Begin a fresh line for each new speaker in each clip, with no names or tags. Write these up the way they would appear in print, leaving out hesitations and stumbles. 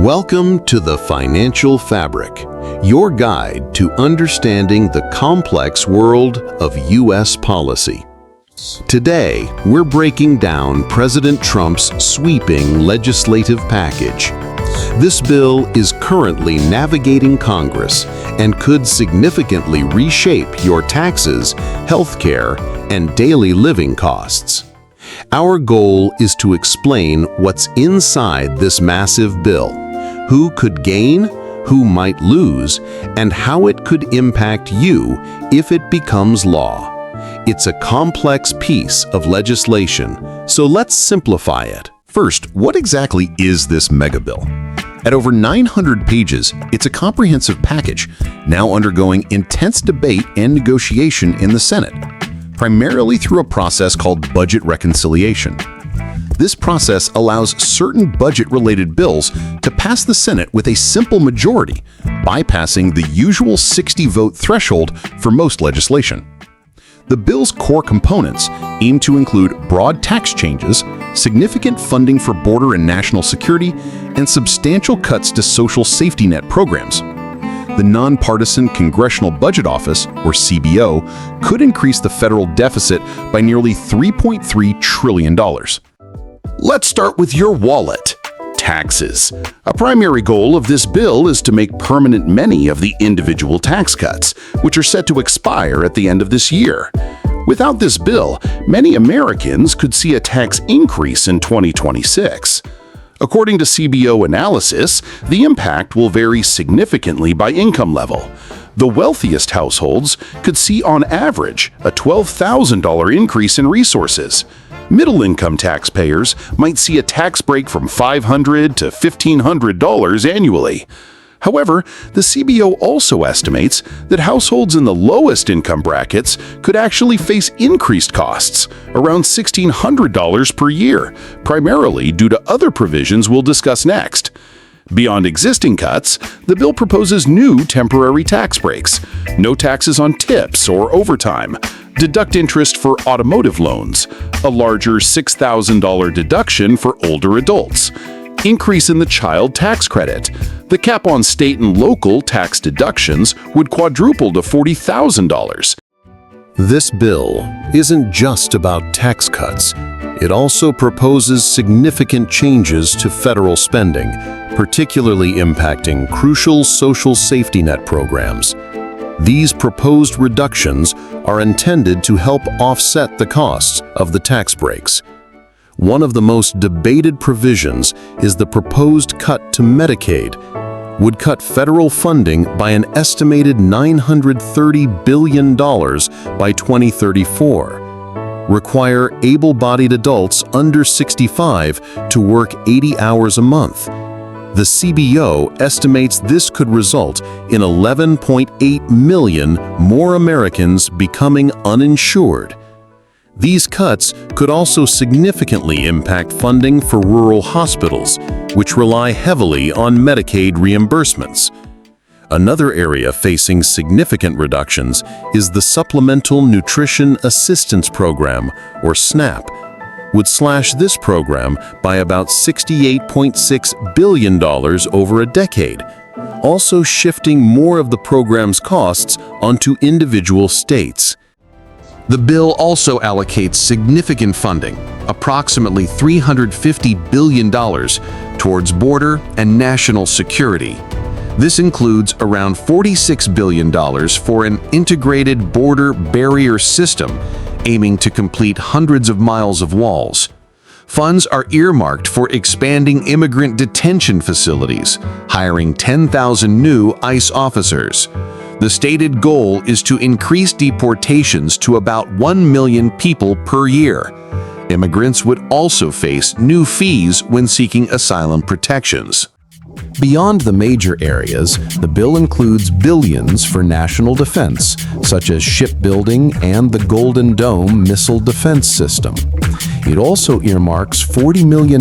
Welcome to the Financial Fabric, your guide to understanding the complex world of U.S. policy. Today, we're breaking down President Trump's sweeping legislative package. This bill is currently navigating Congress and could significantly reshape your taxes, healthcare, and daily living costs. Our goal is to explain what's inside this massive bill, who could gain, who might lose, and how it could impact you if it becomes law. It's a complex piece of legislation, so let's simplify it. First, what exactly is this mega bill? At over 900 pages, it's a comprehensive package, now undergoing intense debate and negotiation in the Senate, primarily through a process called budget reconciliation. This process allows certain budget-related bills to pass the Senate with a simple majority, bypassing the usual 60-vote threshold for most legislation. The bill's core components aim to include broad tax changes, significant funding for border and national security, and substantial cuts to social safety net programs. The Nonpartisan Congressional Budget Office, or CBO, could increase the federal deficit by nearly $3.3 trillion. Let's start with your wallet. Taxes. A primary goal of this bill is to make permanent many of the individual tax cuts, which are set to expire at the end of this year. Without this bill, many Americans could see a tax increase in 2026. According to CBO analysis, the impact will vary significantly by income level. The wealthiest households could see on average a $12,000 increase in resources. Middle-income taxpayers might see a tax break from $500 to $1,500 annually. However, the CBO also estimates that households in the lowest income brackets could actually face increased costs, around $1,600 per year, primarily due to other provisions we'll discuss next. Beyond existing cuts, the bill proposes new temporary tax breaks, no taxes on tips or overtime, deduct interest for automotive loans, a larger $6,000 deduction for older adults, increase in the child tax credit. The cap on state and local tax deductions would quadruple to $40,000. This bill isn't just about tax cuts. It also proposes significant changes to federal spending, particularly impacting crucial social safety net programs. These proposed reductions are intended to help offset the costs of the tax breaks. One of the most debated provisions is the proposed cut to Medicaid, would cut federal funding by an estimated $930 billion by 2034, require able-bodied adults under 65 to work 80 hours a month. The CBO estimates this could result in 11.8 million more Americans becoming uninsured. These cuts could also significantly impact funding for rural hospitals, which rely heavily on Medicaid reimbursements. Another area facing significant reductions is the Supplemental Nutrition Assistance Program, or SNAP, would slash this program by about $68.6 billion over a decade, also shifting more of the program's costs onto individual states. The bill also allocates significant funding, approximately $350 billion, towards border and national security. This includes around $46 billion for an integrated border barrier system, aiming to complete hundreds of miles of walls. Funds are earmarked for expanding immigrant detention facilities, hiring 10,000 new ICE officers. The stated goal is to increase deportations to about 1 million people per year. Immigrants would also face new fees when seeking asylum protections. Beyond the major areas, the bill includes billions for national defense, such as shipbuilding and the Golden Dome missile defense system. It also earmarks $40 million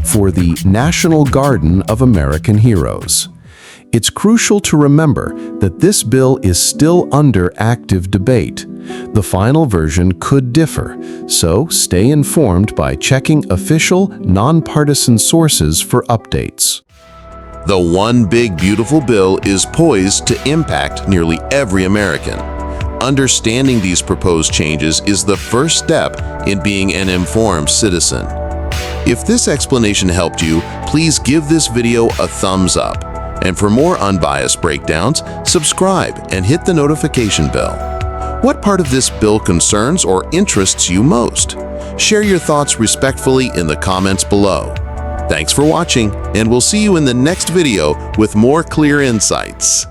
for the National Garden of American Heroes. It's crucial to remember that this bill is still under active debate. The final version could differ, so stay informed by checking official, nonpartisan sources for updates. The One Big Beautiful Bill is poised to impact nearly every American. Understanding these proposed changes is the first step in being an informed citizen. If this explanation helped you, please give this video a thumbs up. And for more unbiased breakdowns, subscribe and hit the notification bell. What part of this bill concerns or interests you most? Share your thoughts respectfully in the comments below. Thanks for watching, and we'll see you in the next video with more clear insights.